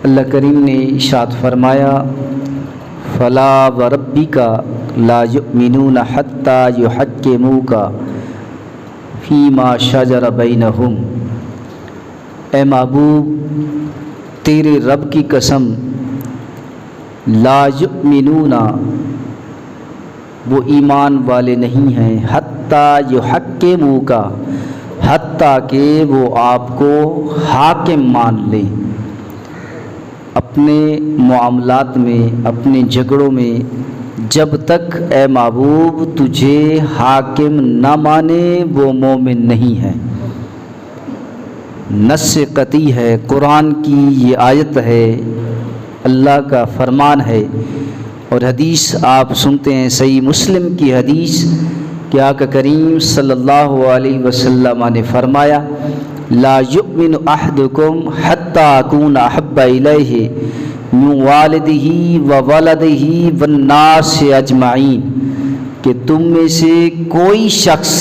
اللہ کریم نے ارشاد فرمایا فلا وربک لا یؤمنون حتی یحکموک فیما شجر بینہم، اے محبوب تیرے رب کی قسم، لا یؤمنون وہ ایمان والے نہیں ہیں، حتی یحکموک حتیٰ کہ وہ آپ کو حاکم مان لیں، اپنے معاملات میں، اپنے جھگڑوں میں جب تک اے محبوب تجھے حاکم نہ مانے وہ مومن نہیں ہے۔ نص قطعی ہے، قرآن کی یہ آیت ہے، اللہ کا فرمان ہے۔ اور حدیث آپ سنتے ہیں، صحیح مسلم کی حدیث کہ آقا کریم صلی اللہ علیہ وسلم نے فرمایا لا یؤمن احدکم حتی اکون احب الیہ من والدہ وولدہ والناس اجمعین، کہ تم میں سے کوئی شخص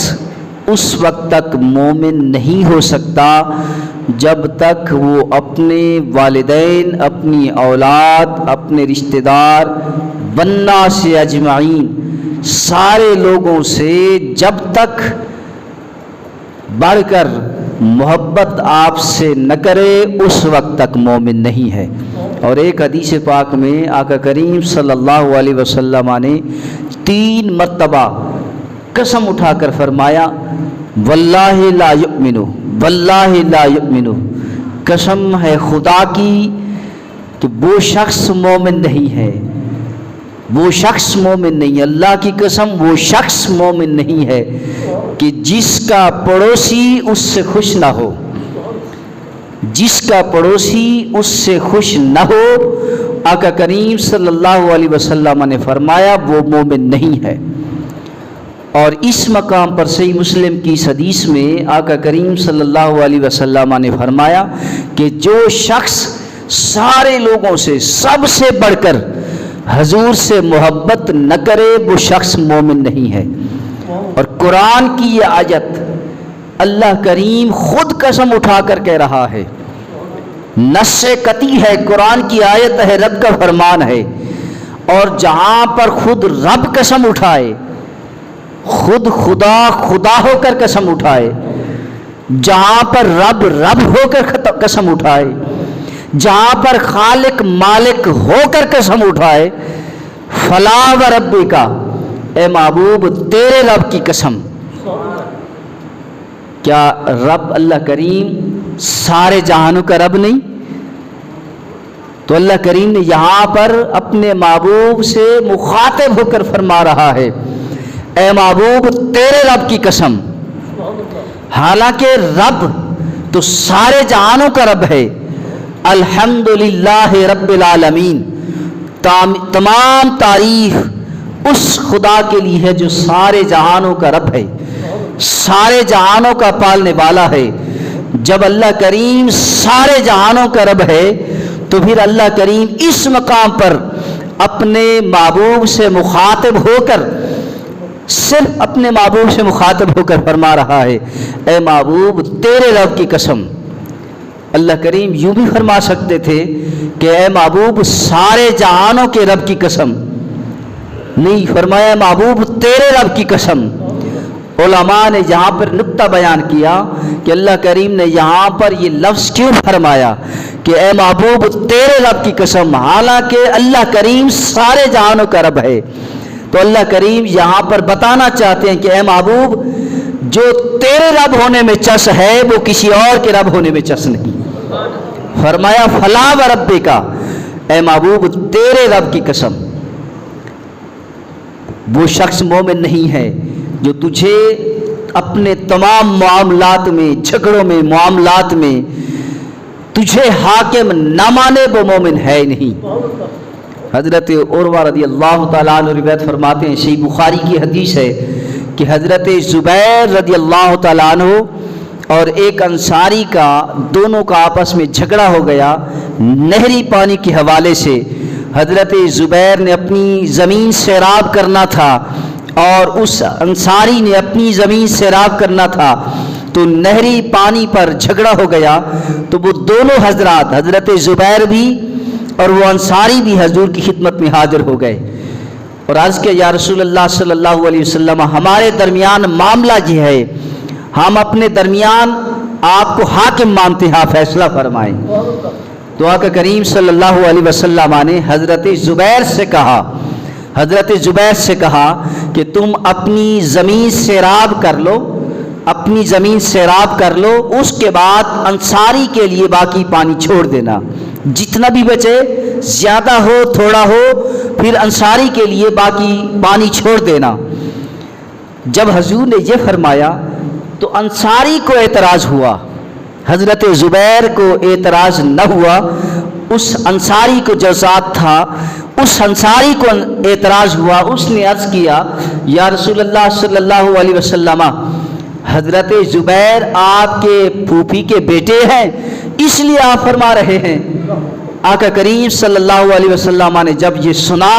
اس وقت تک مومن نہیں ہو سکتا جب تک وہ اپنے والدین، اپنی اولاد، اپنے رشتہ دار، والناس اجمعین سارے لوگوں سے جب تک بڑھ کر محبت آپ سے نہ کرے اس وقت تک مومن نہیں ہے۔ اور ایک حدیث پاک میں آقا کریم صلی اللہ علیہ وسلم نے 3 مرتبہ قسم اٹھا کر فرمایا واللہ لا یؤمن، واللہ لا یؤمن، قسم ہے خدا کی کہ وہ شخص مومن نہیں ہے، وہ شخص مومن نہیں ہے، اللہ کی قسم وہ شخص مومن نہیں ہے کہ جس کا پڑوسی اس سے خوش نہ ہو، جس کا پڑوسی اس سے خوش نہ ہو، آقا کریم صلی اللہ علیہ وسلم نے فرمایا وہ مومن نہیں ہے۔ اور اس مقام پر صحیح مسلم کی اس حدیث میں آقا کریم صلی اللہ علیہ وسلم نے فرمایا کہ جو شخص سارے لوگوں سے سب سے بڑھ کر حضور سے محبت نہ کرے وہ شخص مومن نہیں ہے۔ اور قرآن کی یہ آیت اللہ کریم خود قسم اٹھا کر کہہ رہا ہے، نص قطعی ہے، قرآن کی آیت ہے، رب کا فرمان ہے۔ اور جہاں پر خود رب قسم اٹھائے، خود خدا خدا ہو کر قسم اٹھائے، جہاں پر رب رب ہو کر قسم اٹھائے، جہاں پر خالق مالک ہو کر قسم اٹھائے، فلا وربک، اے محبوب تیرے رب کی قسم۔ کیا رب اللہ کریم سارے جہانوں کا رب نہیں؟ تو اللہ کریم نے یہاں پر اپنے محبوب سے مخاطب ہو کر فرما رہا ہے اے محبوب تیرے رب کی قسم، حالانکہ رب تو سارے جہانوں کا رب ہے۔ الحمدللہ رب العالمین، تمام تعریف اس خدا کے لیے ہے جو سارے جہانوں کا رب ہے، سارے جہانوں کا پالنے والا ہے۔ جب اللہ کریم سارے جہانوں کا رب ہے تو پھر اللہ کریم اس مقام پر اپنے محبوب سے مخاطب ہو کر، صرف اپنے محبوب سے مخاطب ہو کر فرما رہا ہے اے محبوب تیرے رب کی قسم۔ اللہ کریم یوں بھی فرما سکتے تھے کہ اے محبوب سارے جہانوں کے رب کی قسم، نہیں فرمایا محبوب تیرے رب کی قسم۔ علماء نے یہاں پر نقطہ بیان کیا کہ اللہ کریم نے یہاں پر یہ لفظ کیوں فرمایا کہ اے محبوب تیرے رب کی قسم، حالانکہ اللہ کریم سارے جہانوں کا رب ہے۔ تو اللہ کریم یہاں پر بتانا چاہتے ہیں کہ اے محبوب جو تیرے رب ہونے میں چس ہے وہ کسی اور کے رب ہونے میں چس نہیں۔ فرمایا فلا وربک، اے محبوب تیرے رب کی قسم، وہ شخص مومن نہیں ہے جو تجھے اپنے تمام معاملات میں، جھگڑوں میں، معاملات میں تجھے حاکم نہ مانے، وہ مومن ہے نہیں۔ حضرت عروہ رضی اللہ تعالیٰ عنہ روایت فرماتے ہیں، صحیح بخاری کی حدیث ہے کہ حضرت زبیر رضی اللہ تعالیٰ عنہ اور ایک انصاری کا، دونوں کا آپس میں جھگڑا ہو گیا نہری پانی کے حوالے سے۔ حضرت زبیر نے اپنی زمین سیراب کرنا تھا اور اس انصاری نے اپنی زمین سیراب کرنا تھا، تو نہری پانی پر جھگڑا ہو گیا۔ تو وہ دونوں حضرات، حضرت زبیر بھی اور وہ انصاری بھی حضور کی خدمت میں حاضر ہو گئے اور عرض کیا یا رسول اللہ صلی اللہ علیہ وسلم ہمارے درمیان معاملہ یہ ہے، ہم اپنے درمیان آپ کو حاکم مانتے ہیں، آپ فیصلہ فرمائیں۔ تو آقا کریم صلی اللہ علیہ وسلم نے حضرت زبیر سے کہا کہ تم اپنی زمین سیراب کر لو، اس کے بعد انصاری کے لیے باقی پانی چھوڑ دینا، جتنا بھی بچے، زیادہ ہو تھوڑا ہو، پھر انصاری کے لیے باقی پانی چھوڑ دینا۔ جب حضور نے یہ فرمایا تو انصاری کو اعتراض ہوا، حضرت زبیر کو اعتراض نہ ہوا، اس انصاری کو جو ذات تھا اس انصاری کو اعتراض ہوا۔ اس نے عرض کیا یا رسول اللہ صلی اللہ علیہ وسلم حضرت زبیر آپ کے پھوپھی کے بیٹے ہیں، اس لیے آپ فرما رہے ہیں۔ آقا کریم صلی اللہ علیہ وسلم نے جب یہ سنا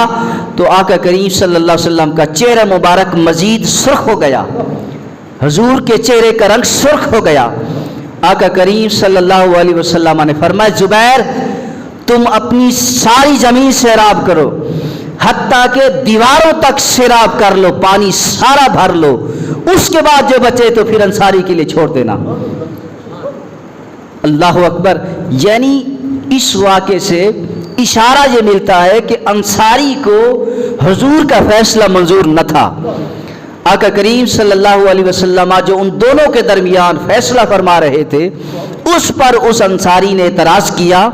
تو آقا کریم صلی اللہ علیہ وسلم کا چہرہ مبارک مزید سرخ ہو گیا، حضور کے چہرے کا رنگ سرخ ہو گیا۔ آقا کریم صلی اللہ علیہ وسلم نے فرمایا زبیر تم اپنی ساری زمین سیراب کرو، حتیٰ کہ دیواروں تک سیراب کر لو، پانی سارا بھر لو، اس کے بعد جو بچے تو پھر انصاری کے لیے چھوڑ دینا۔ اللہ اکبر۔ یعنی اس واقعے سے اشارہ یہ ملتا ہے کہ انصاری کو حضور کا فیصلہ منظور نہ تھا۔ آقا کریم صلی اللہ علیہ وسلم جو ان دونوں کے درمیان فیصلہ فرما رہے تھے، اس پر اس انصاری نے اعتراض کیا،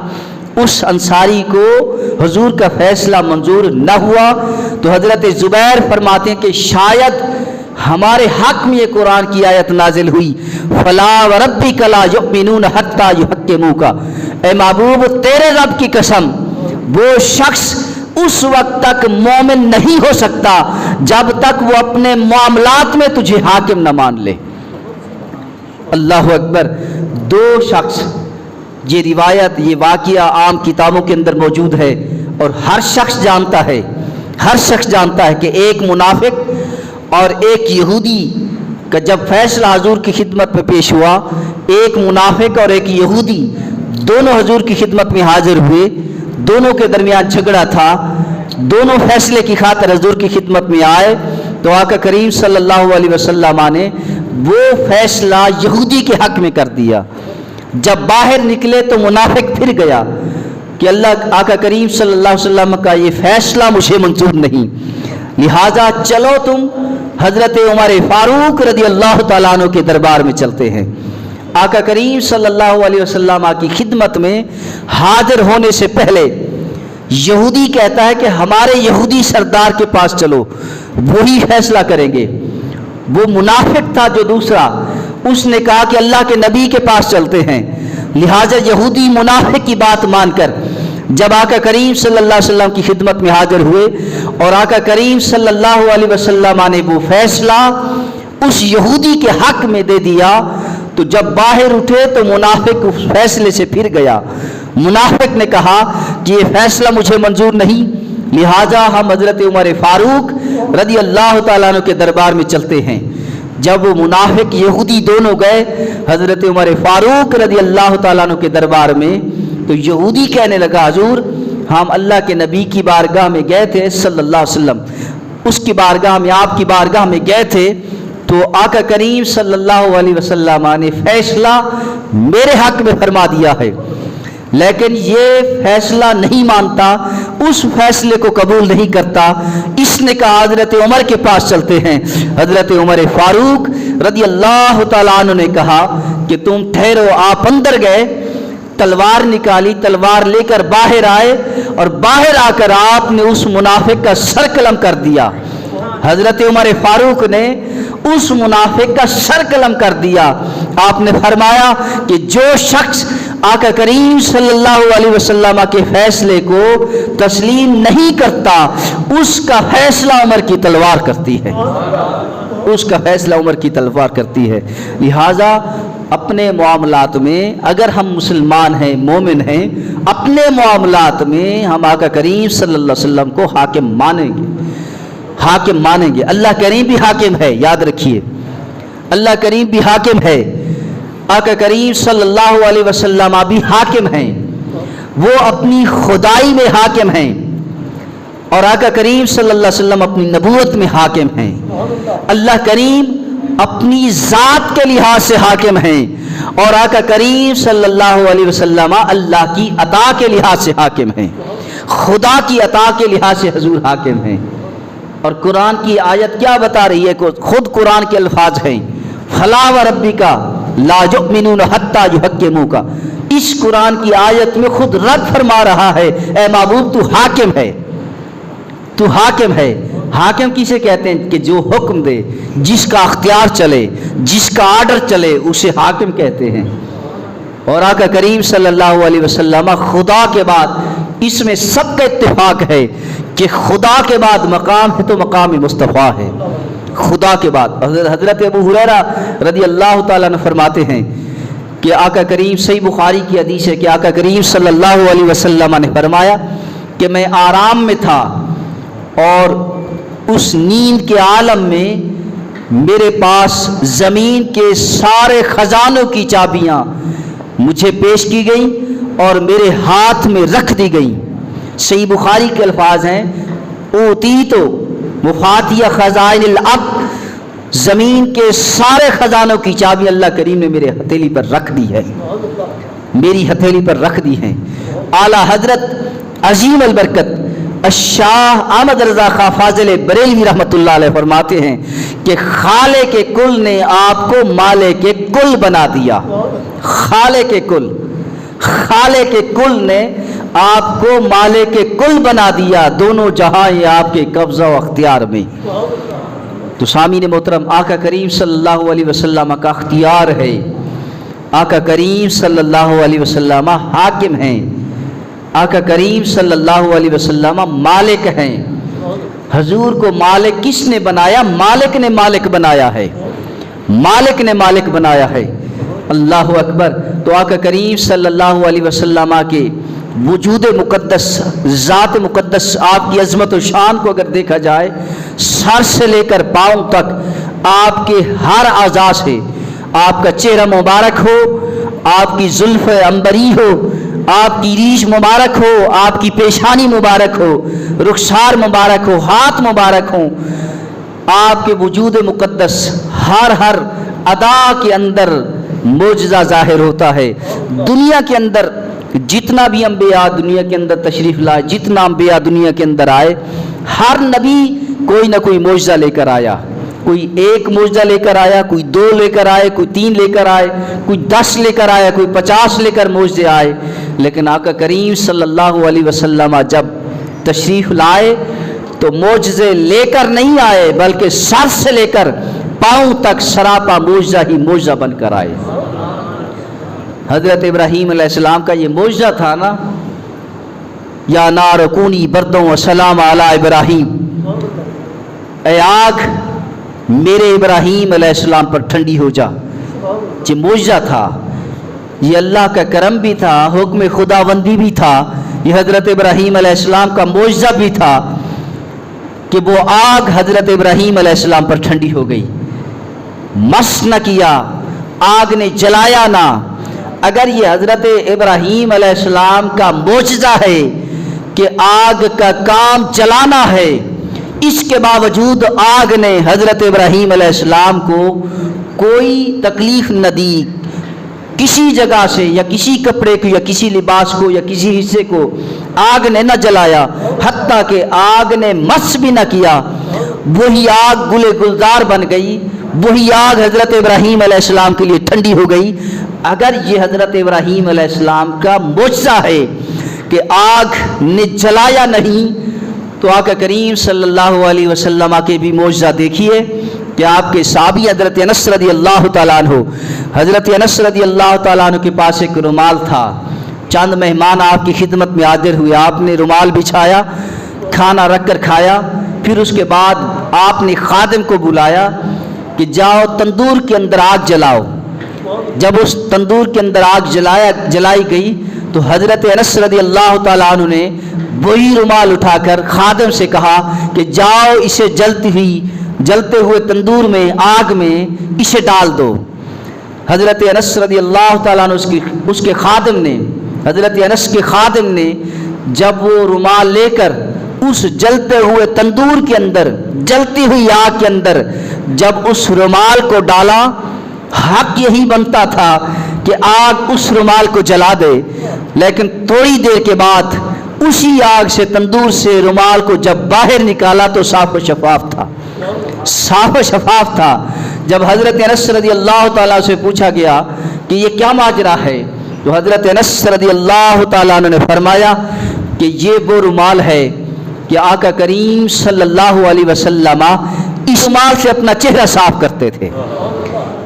اس انصاری کو حضور کا فیصلہ منظور نہ ہوا۔ تو حضرت زبیر فرماتے ہیں کہ شاید ہمارے حق میں یہ قرآن کی آیت نازل ہوئی، فلا وربک لا یؤمنون حتی یحکموک، اے محبوب تیرے رب کی قسم وہ شخص اس وقت تک مومن نہیں ہو سکتا جب تک وہ اپنے معاملات میں تجھے حاکم نہ مان لے۔ اللہ اکبر۔ دو شخص، یہ روایت، یہ واقعہ عام کتابوں کے اندر موجود ہے اور ہر شخص جانتا ہے کہ ایک منافق اور ایک یہودی کا جب فیصلہ حضور کی خدمت میں پیش ہوا، ایک منافق اور ایک یہودی دونوں حضور کی خدمت میں حاضر ہوئے، دونوں کے درمیان جھگڑا تھا، دونوں فیصلے کی خاطر حضور کی خدمت میں آئے تو آقا کریم صلی اللہ علیہ وسلم نے وہ فیصلہ یہودی کے حق میں کر دیا۔ جب باہر نکلے تو منافق پھر گیا کہ اللہ آقا کریم صلی اللہ علیہ وسلم کا یہ فیصلہ مجھے منظور نہیں، لہٰذا چلو تم حضرت عمر فاروق رضی اللہ تعالیٰ عنہ کے دربار میں چلتے ہیں۔ آقا کریم صلی اللہ علیہ وسلم کی خدمت میں حاضر ہونے سے پہلے یہودی کہتا ہے کہ ہمارے یہودی سردار کے پاس چلو، وہی فیصلہ کریں گے۔ وہ منافق تھا جو دوسرا، اس نے کہا کہ اللہ کے نبی کے پاس چلتے ہیں، لہٰذا یہودی منافق کی بات مان کر جب آقا کریم صلی اللہ علیہ وسلم کی خدمت میں حاضر ہوئے اور آقا کریم صلی اللہ علیہ وسلم نے وہ فیصلہ اس یہودی کے حق میں دے دیا تو جب باہر اٹھے تو منافق اس فیصلے سے پھر گیا۔ منافق نے کہا کہ یہ فیصلہ مجھے منظور نہیں، لہٰذا ہم حضرت عمر فاروق رضی اللہ تعالیٰ عنہ کے دربار میں چلتے ہیں۔ جب وہ منافق یہودی دونوں گئے حضرت عمر فاروق رضی اللہ تعالیٰ عنہ کے دربار میں تو یہودی کہنے لگا حضور ہم اللہ کے نبی کی بارگاہ میں گئے تھے صلی اللہ علیہ وسلم، اس کی بارگاہ میں، آپ کی بارگاہ میں گئے تھے تو آقا کریم صلی اللہ علیہ وسلم نے فیصلہ میرے حق میں فرما دیا ہے، لیکن یہ فیصلہ نہیں مانتا، اس فیصلے کو قبول نہیں کرتا۔ اس نے کہا حضرت عمر کے پاس چلتے ہیں۔ حضرت عمر فاروق رضی اللہ تعالیٰ عنہ نے کہا کہ تم ٹھہرو، آپ اندر گئے، تلوار نکالی، تلوار لے کر باہر آئے اور باہر آ کر آپ نے اس منافق کا سر قلم کر دیا۔ حضرت عمر فاروق نے اس منافق کا سر قلم کر دیا۔ آپ نے فرمایا کہ جو شخص آقا کریم صلی اللہ علیہ وسلم کے فیصلے کو تسلیم نہیں کرتا اس کا فیصلہ عمر کی تلوار کرتی ہے، اس کا فیصلہ عمر کی تلوار کرتی ہے۔ لہٰذا اپنے معاملات میں اگر ہم مسلمان ہیں، مومن ہیں، اپنے معاملات میں ہم آقا کریم صلی اللہ علیہ وسلم کو حاکم مانیں گے، حاکم مانیں گے۔ اللہ کریم بھی حاکم ہے، یاد رکھیے، اللہ کریم بھی حاکم ہے، آقا کریم صلی اللہ علیہ وسلم بھی حاکم ہیں۔ وہ اپنی خدائی میں حاکم ہیں اور آقا کریم صلی اللہ علیہ وسلم اپنی نبوت میں حاکم ہیں۔ اللہ کریم اپنی ذات کے لحاظ سے حاکم ہیں اور آقا کریم صلی اللہ علیہ وسلم اللہ کی عطا کے لحاظ سے حاکم ہیں، خدا کی عطا کے لحاظ سے حضور حاکم ہیں۔ اور قرآن کی آیت کیا بتا رہی ہے؟ خود قرآن کے الفاظ ہیں، فلا وربک لا یؤمنون حتی یحکموک۔ اس قرآن کی آیت میں خود رد فرما رہا ہے، اے محبوب تو حاکم ہے، تو حاکم ہے۔ حاکم کسے کہتے ہیں؟ کہ جو حکم دے، جس کا اختیار چلے، جس کا آرڈر چلے، اسے حاکم کہتے ہیں۔ اور آقا کریم صلی اللہ علیہ وسلم خدا کے بعد اس میں سب کا اتفاق ہے کہ خدا کے بعد مقام ہے تو مقام مصطفیٰ ہے، خدا کے بعد۔ حضرت ابو ہریرہ رضی اللہ تعالیٰ عنہ فرماتے ہیں کہ آقا کریم، صحیح بخاری کی حدیث ہے کہ آقا کریم صلی اللہ علیہ وسلم نے فرمایا کہ میں آرام میں تھا اور اس نیند کے عالم میں میرے پاس زمین کے سارے خزانوں کی چابیاں مجھے پیش کی گئیں اور میرے ہاتھ میں رکھ دی گئیں۔ صحیح بخاری کے الفاظ ہیں، اوتیتو مفاتیح خزائن الارض، زمین کے سارے خزانوں کی چابی اللہ کریم نے میرے ہتھیلی پر رکھ دی ہے، میری ہتھیلی پر رکھ دی ہیں۔ اعلیٰ حضرت عظیم البرکت الشاہ احمد رضا خاں فاضل بریلوی رحمۃ اللہ علیہ فرماتے ہیں کہ خالق کل نے آپ کو مالک کل بنا دیا۔ خالق کل، خالق کل نے آپ کو مالک کل بنا دیا، دونوں جہاں آپ کے قبضہ و اختیار میں۔ تو سامعین محترم، آقا کریم صلی اللہ علیہ وسلم کا اختیار ہے، آقا کریم صلی اللہ علیہ وسلم حاکم ہیں، آقا کریم صلی اللہ علیہ وسلم مالک ہیں۔ حضور کو مالک کس نے بنایا؟ مالک نے مالک بنایا ہے، مالک نے مالک بنایا ہے۔ اللہ اکبر۔ تو آقا کریم صلی اللہ علیہ وسلم کے وجود مقدس، ذات مقدس، آپ کی عظمت و شان کو اگر دیکھا جائے، سر سے لے کر پاؤں تک آپ کے ہر اعضاء سے، آپ کا چہرہ مبارک ہو، آپ کی زلف عنبری ہو، آپ کی ریش مبارک ہو، آپ کی پیشانی مبارک ہو، رخسار مبارک ہو، ہاتھ مبارک ہو، آپ کے وجود مقدس ہر ادا کے اندر معجزہ ظاہر ہوتا ہے۔ دنیا کے اندر جتنا بھی انبیاء دنیا کے اندر تشریف لائے، جتنا انبیاء دنیا کے اندر آئے، ہر نبی کوئی نہ کوئی معجزہ لے کر آیا۔ کوئی ایک معجزہ لے کر آیا، کوئی 2 لے کر آئے، کوئی 3 لے کر آئے، کوئی 10 لے کر آیا، کوئی 50 لے کر معجزے آئے۔ لیکن آقا کریم صلی اللہ علیہ وسلم جب تشریف لائے تو معجزے لے کر نہیں آئے، بلکہ سر سے لے کر پاؤں تک سراپا معجزہ ہی معجزہ بن کر آئے۔ حضرت ابراہیم علیہ السلام کا یہ معجزہ تھا نا، یا نار کونی بردوں و سلام علی ابراہیم، اے آگ میرے ابراہیم علیہ السلام پر ٹھنڈی ہو جا۔ یہ معجزہ تھا، یہ اللہ کا کرم بھی تھا، حکم خداوندی بھی تھا، یہ حضرت ابراہیم علیہ السلام کا معجزہ بھی تھا کہ وہ آگ حضرت ابراہیم علیہ السلام پر ٹھنڈی ہو گئی، مس نہ کیا، آگ نے جلایا نہ۔ اگر یہ حضرت ابراہیم علیہ السلام کا معجزہ ہے کہ آگ کا کام جلانا ہے، اس کے باوجود آگ نے حضرت ابراہیم علیہ السلام کو کوئی تکلیف نہ دی، کسی جگہ سے یا کسی کپڑے کو یا کسی لباس کو یا کسی حصے کو آگ نے نہ جلایا، حتیٰ کہ آگ نے مس بھی نہ کیا۔ وہی آگ گل گلزار بن گئی، وہی آگ حضرت ابراہیم علیہ السلام کے لیے ٹھنڈی ہو گئی۔ اگر یہ حضرت ابراہیم علیہ السلام کا معجزہ ہے کہ آگ نے جلایا نہیں، تو آقا کریم صلی اللہ علیہ وسلم کے بھی معجزہ دیکھیے کہ آپ کے صحابی حضرت انس رضی اللہ تعالیٰ عنہ، حضرت انس رضی اللہ تعالیٰ عنہ کے پاس ایک رومال تھا، چند مہمان آپ کی خدمت میں حاضر ہوئے، آپ نے رومال بچھایا، کھانا رکھ کر کھایا، پھر اس کے بعد آپ نے خادم کو بلایا کہ جاؤ تندور کے اندر آگ جلاؤ۔ جب اس تندور کے اندر آگ جلائی گئی تو حضرت انس رضی اللہ تعالیٰ عنہ نے وہی رومال اٹھا کر خادم سے کہا کہ جاؤ اسے جلتے ہوئے تندور میں، آگ میں اسے ڈال دو۔ حضرت انس رضی اللہ تعالیٰ عنہ اس کے خادم نے حضرت انس کے خادم نے جب وہ رومال لے کر اس جلتے ہوئے تندور کے اندر، جلتی ہوئی آگ کے اندر جب اس رومال کو ڈالا، حق یہی بنتا تھا کہ آگ اس رومال کو جلا دے، لیکن تھوڑی دیر کے بعد اسی آگ سے، تندور سے رومال کو جب باہر نکالا تو صاف و شفاف تھا، صاف و شفاف تھا۔ جب حضرت انس رضی اللہ تعالیٰ سے پوچھا گیا کہ یہ کیا ماجرا ہے، تو حضرت انس رضی اللہ تعالیٰ عنہ نے فرمایا کہ یہ وہ رومال ہے کہ آقا کریم صلی اللہ علیہ وسلم اس رومال سے اپنا چہرہ صاف کرتے تھے،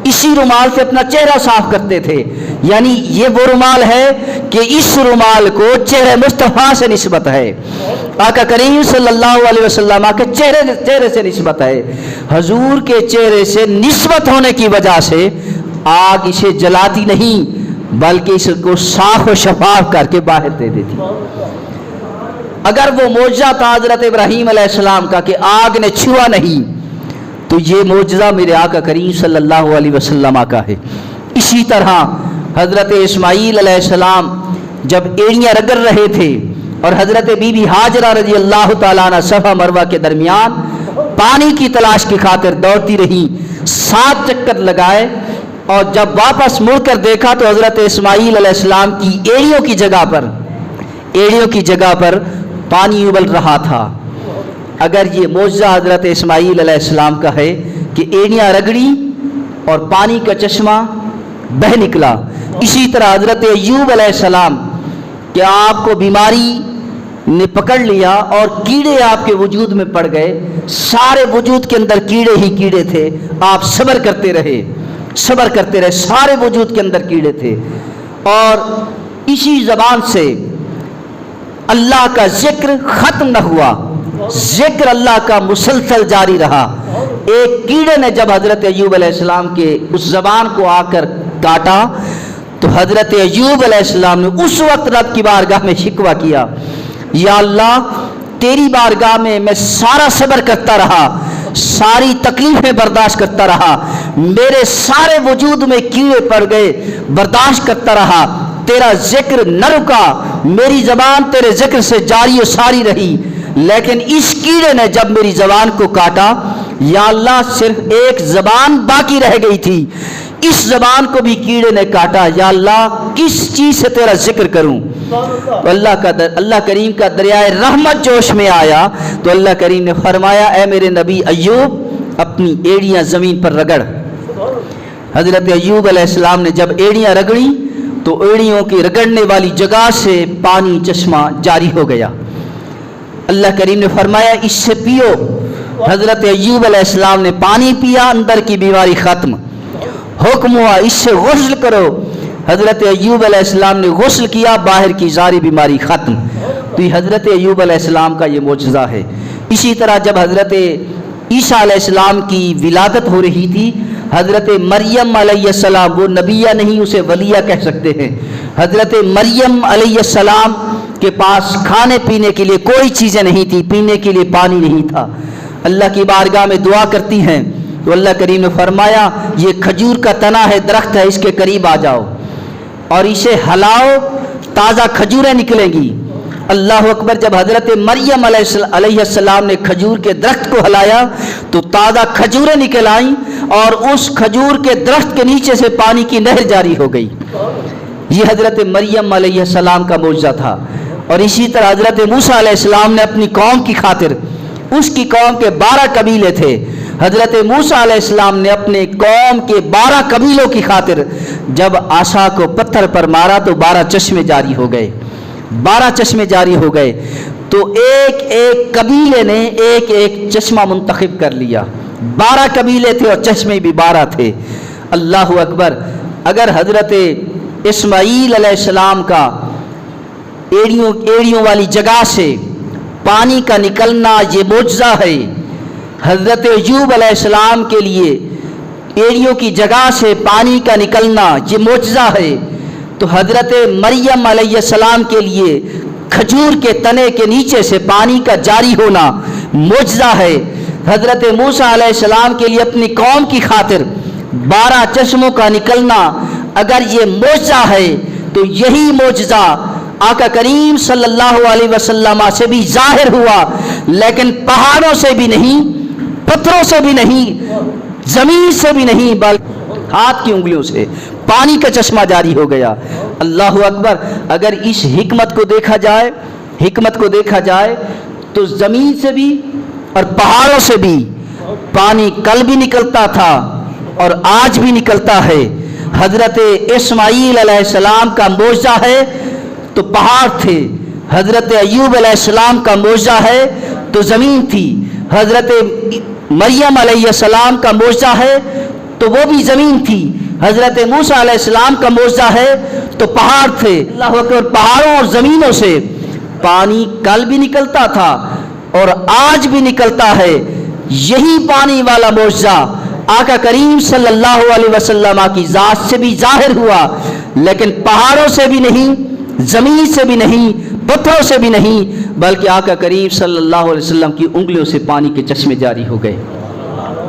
اسی رومال سے اپنا چہرہ صاف کرتے تھے۔ یعنی یہ وہ رومال ہے کہ اس رومال کو چہرہ مصطفیٰ سے نسبت ہے، آقا کریم صلی اللہ علیہ وسلم کے چہرے سے نسبت ہے۔ حضور کے چہرے سے نسبت ہونے کی وجہ سے آگ اسے جلاتی نہیں بلکہ اس کو صاف و شفاف کر کے باہر دے دیتی۔ اگر وہ معجزہ تھا حضرت ابراہیم علیہ السلام کا کہ آگ نے چھوا نہیں، تو یہ معجزہ میرے آقا کریم صلی اللہ علیہ وسلم کا ہے۔ اسی طرح حضرت اسماعیل علیہ السلام جب ایڑیاں رگڑ رہے تھے اور حضرت بی بی ہاجرہ رضی اللہ تعالیٰ عنہ صفا مروہ کے درمیان پانی کی تلاش کی خاطر دوڑتی رہی، 7 چکر لگائے، اور جب واپس مڑ کر دیکھا تو حضرت اسماعیل علیہ السلام کی ایڑیوں کی جگہ پر پانی ابل رہا تھا۔ اگر یہ معجزہ حضرت اسماعیل علیہ السلام کا ہے کہ ایڑیاں رگڑی اور پانی کا چشمہ بہہ نکلا، اسی طرح حضرت ایوب علیہ السلام کہ آپ کو بیماری نے پکڑ لیا اور کیڑے آپ کے وجود میں پڑ گئے، سارے وجود کے اندر کیڑے ہی کیڑے تھے، آپ صبر کرتے رہے، سارے وجود کے اندر کیڑے تھے، اور اسی زبان سے اللہ کا ذکر ختم نہ ہوا، ذکر اللہ کا مسلسل جاری رہا۔ ایک کیڑے نے جب حضرت ایوب علیہ السلام کے اس زبان کو آ کر کاٹا تو حضرت ایوب علیہ السلام نے اس وقت رب کی بارگاہ میں شکوہ کیا، یا اللہ تیری بارگاہ میں سارا صبر کرتا رہا، ساری تکلیفیں برداشت کرتا رہا، میرے سارے وجود میں کیڑے پڑ گئے، برداشت کرتا رہا، تیرا ذکر نہ رکا، میری زبان تیرے ذکر سے جاری و ساری رہی، لیکن اس کیڑے نے جب میری زبان کو کاٹا، یا اللہ صرف ایک زبان باقی رہ گئی تھی، اس زبان کو بھی کیڑے نے کاٹا، یا اللہ کس چیز سے تیرا ذکر کروں؟ تو اللہ کریم کا دریائے رحمت جوش میں آیا تو اللہ کریم نے فرمایا، اے میرے نبی ایوب اپنی ایڑیاں زمین پر رگڑ۔ حضرت ایوب علیہ السلام نے جب ایڑیاں رگڑی تو ایڑیوں کی رگڑنے والی جگہ سے پانی چشمہ جاری ہو گیا۔ اللہ کریم نے فرمایا اس سے پیو۔ حضرت ایوب علیہ السلام نے پانی پیا، اندر کی بیماری ختم۔ حکم ہوا اس سے غسل کرو، حضرت ایوب علیہ السلام نے غسل کیا، باہر کی ساری بیماری ختم۔ تو یہ حضرت ایوب علیہ السلام کا یہ معجزہ ہے۔ اسی طرح جب حضرت عیسیٰ علیہ السلام کی ولادت ہو رہی تھی، حضرت مریم علیہ السلام، وہ نبیہ نہیں اسے ولیہ کہہ سکتے ہیں، حضرت مریم علیہ السلام کے پاس کھانے پینے کے لیے کوئی چیزیں نہیں تھی، پینے کے لیے پانی نہیں تھا، اللہ کی بارگاہ میں دعا کرتی ہیں تو اللہ کریم نے فرمایا یہ کھجور کا تنا ہے، درخت ہے، اس کے قریب آ جاؤ اور اسے ہلاؤ، تازہ کھجوریں نکلیں گی۔ اللہ اکبر۔ جب حضرت مریم علیہ السلام نے کھجور کے درخت کو ہلایا تو تازہ کھجوریں نکل آئیں اور اس کھجور کے درخت کے نیچے سے پانی کی نہر جاری ہو گئی۔ یہ حضرت مریم علیہ السلام کا معجزہ تھا۔ اور اسی طرح حضرت موسیٰ علیہ السلام نے اپنی قوم کی خاطر، اس کی قوم کے 12 قبیلے تھے، حضرت موسیٰ علیہ السلام نے اپنے قوم کے 12 قبیلوں کی خاطر جب عصا کو پتھر پر مارا تو 12 چشمے جاری ہو گئے، 12 چشمے جاری ہو گئے۔ تو ایک ایک قبیلے نے ایک ایک چشمہ منتخب کر لیا، 12 قبیلے تھے اور چشمے بھی 12 تھے۔ اللہ اکبر۔ اگر حضرت اسماعیل علیہ السلام کا ایڑیوں والی جگہ سے پانی کا نکلنا یہ معجزہ ہے، حضرت ایوب علیہ السلام کے لیے ایڑیوں کی جگہ سے پانی کا نکلنا یہ معجزہ ہے، تو حضرت مریم علیہ السلام کے لیے کھجور کے تنے کے نیچے سے پانی کا جاری ہونا معجزہ ہے۔ حضرت موسیٰ علیہ السلام کے لیے اپنی قوم کی خاطر 12 چشموں کا نکلنا اگر یہ معجزہ ہے تو یہی معجزہ آقا کریم صلی اللہ علیہ وسلم سے بھی ظاہر ہوا، لیکن پہاڑوں سے بھی نہیں، پتھروں سے بھی نہیں، زمین سے بھی نہیں، بلکہ ہاتھ کی انگلیوں سے پانی کا چشمہ جاری ہو گیا۔ اللہ اکبر۔ اگر اس حکمت کو دیکھا جائے تو زمین سے بھی اور پہاڑوں سے بھی پانی کل بھی نکلتا تھا اور آج بھی نکلتا ہے۔ حضرت اسماعیل علیہ السلام کا معجزہ ہے تو پہاڑ تھے، حضرت ایوب علیہ السلام کا معجزہ ہے تو زمین تھی، حضرت مریم علیہ السلام کا معجزہ ہے تو وہ بھی زمین تھی، حضرت موسیٰ علیہ السلام کا معجزہ ہے تو پہاڑ تھے۔ اللہ اکبر۔ پہاڑوں اور زمینوں سے پانی کل بھی نکلتا تھا اور آج بھی نکلتا ہے۔ یہی پانی والا معجزہ آقا کریم صلی اللہ علیہ وسلم کی ذات سے بھی ظاہر ہوا، لیکن پہاڑوں سے بھی نہیں، زمین سے بھی نہیں، پتھروں سے بھی نہیں، بلکہ آقا کریم صلی اللہ علیہ وسلم کی انگلیوں سے پانی کے چشمے جاری ہو گئے۔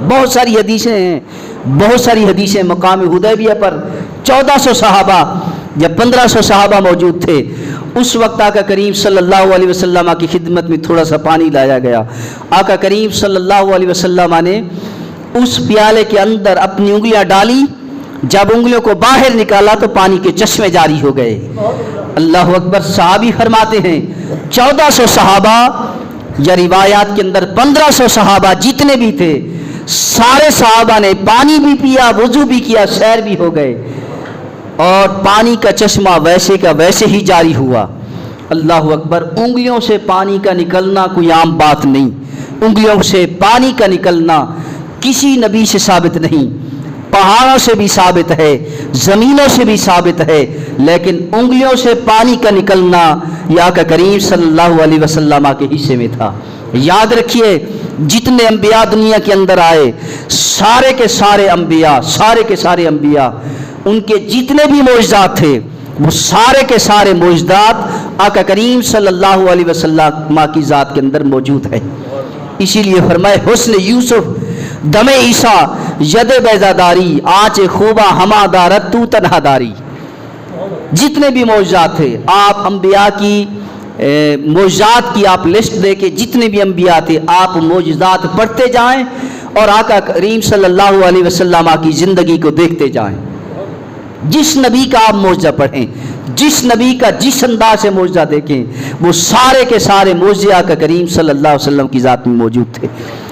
بہت ساری حدیثیں ہیں، بہت ساری حدیثیں۔ مقام حدیبیہ پر 1400 صحابہ یا 1500 صحابہ موجود تھے۔ اس وقت آقا کریم صلی اللہ علیہ وسلم کی خدمت میں تھوڑا سا پانی لایا گیا۔ آقا کریم صلی اللہ علیہ وسلم نے اس پیالے کے اندر اپنی انگلیاں ڈالی، جب انگلیوں کو باہر نکالا تو پانی کے چشمے جاری ہو گئے۔ اللہ اکبر۔ صحابی فرماتے ہیں 1400 صحابہ یا روایات کے اندر 1500 صحابہ جتنے بھی تھے، سارے صحابہ نے پانی بھی پیا، وضو بھی کیا، سیر بھی ہو گئے، اور پانی کا چشمہ ویسے کا ویسے ہی جاری ہوا۔ اللہ اکبر۔ انگلیوں سے پانی کا نکلنا کوئی عام بات نہیں، انگلیوں سے پانی کا نکلنا کسی نبی سے ثابت نہیں، پہاڑوں سے بھی ثابت ہے، زمینوں سے بھی ثابت ہے، لیکن انگلیوں سے پانی کا نکلنا یہ آقا کریم صلی اللہ علیہ وسلم کے حصے میں تھا۔ یاد رکھیے، جتنے انبیاء دنیا کے اندر آئے، سارے کے سارے انبیاء ان کے جتنے بھی معجزات تھے، وہ سارے کے سارے معجزات آقا کریم صلی اللہ علیہ وسلم کی ذات کے اندر موجود ہے۔ اسی لیے فرمائے حسن یوسف دم عیسیٰ ید بیضاداری آنچ خوبہ ہما دارت تو تنہا داری۔ جتنے بھی معجزات تھے، آپ انبیاء کی معجزات کی آپ لسٹ دے کے جتنے بھی انبیاء تھے آپ معجزات پڑھتے جائیں اور آقا کریم صلی اللہ علیہ وسلم کی زندگی کو دیکھتے جائیں۔ جس نبی کا آپ معجزہ پڑھیں، جس نبی کا جس انداز سے معجزہ دیکھیں، وہ سارے کے سارے معجزے آقا کریم صلی اللہ علیہ وسلم کی ذات میں موجود تھے۔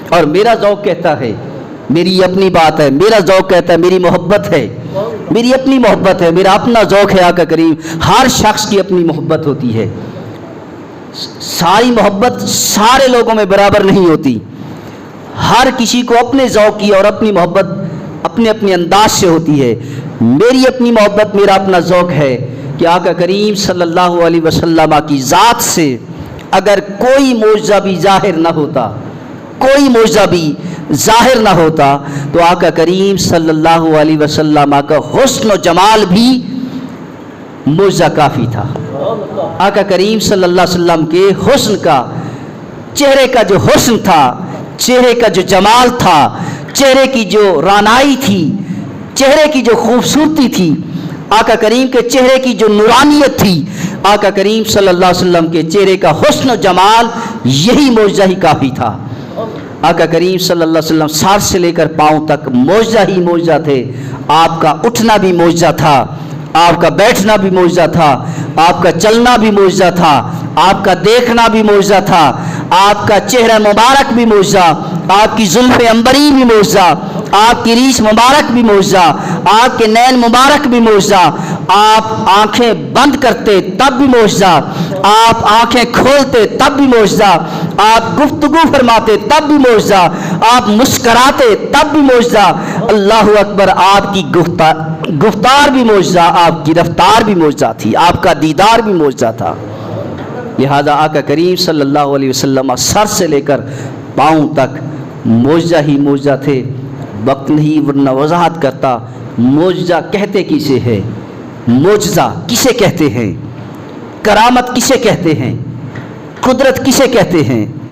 اور میرا ذوق کہتا ہے، میری اپنی بات ہے، میرا ذوق کہتا ہے، میری محبت ہے، میری اپنی محبت ہے، میرا اپنا ذوق ہے آقا کریم۔ ہر شخص کی اپنی محبت ہوتی ہے، ساری محبت سارے لوگوں میں برابر نہیں ہوتی، ہر کسی کو اپنے ذوق کی اور اپنی محبت اپنے اپنے انداز سے ہوتی ہے۔ میری اپنی محبت، میرا اپنا ذوق ہے کہ آقا کریم صلی اللہ علیہ وسلم کی ذات سے اگر کوئی معجزہ بھی ظاہر نہ ہوتا، کوئی معجزہ بھی ظاہر نہ ہوتا تو آقا کریم صلی اللہ علیہ وسلم کا حسن و جمال بھی معجزہ کافی تھا۔ آقا کریم صلی اللہ علیہ وسلم کے حسن کا، چہرے کا جو حسن تھا، چہرے کا جو جمال تھا، چہرے کی جو رانائی تھی، چہرے کی جو خوبصورتی تھی، آقا کریم کے چہرے کی جو نورانیت تھی، آقا کریم صلی اللہ علیہ وسلم کے چہرے کا حسن و جمال، یہی معجزہ ہی کافی تھا۔ آقا کریم صلی اللہ علیہ وسلم سر سے لے کر پاؤں تک معجزہ ہی معجزہ تھے۔ آپ کا اٹھنا بھی معجزہ تھا، آپ کا بیٹھنا بھی معجزہ تھا، آپ کا چلنا بھی معجزہ تھا، آپ کا دیکھنا بھی معجزہ تھا، آپ کا چہرہ مبارک بھی معجزہ، آپ کی زلف عنبری بھی معجزہ، آپ کی ریش مبارک بھی معجزہ، آپ کے نین مبارک بھی معجزہ، آپ آنکھیں بند کرتے تب بھی معجزہ، آپ آنکھیں کھولتے تب بھی معجزہ، آپ گفتگو فرماتے تب بھی معجزہ، آپ مسکراتے تب بھی معجزہ۔ اللہ اکبر۔ آپ کی گفتار بھی معجزہ، آپ کی رفتار بھی معجزہ تھی، آپ کا دیدار بھی معجزہ تھا۔ لہذا آقا کریم صلی اللہ علیہ وسلم سر سے لے کر پاؤں تک معجزہ ہی معجزہ تھے۔ وقت نہیں ورنہ وضاحت کرتا، معجزہ کہتے کسے ہے، معجزہ کسے کہتے ہیں، کرامت کسے کہتے ہیں، قدرت کسے کہتے ہیں۔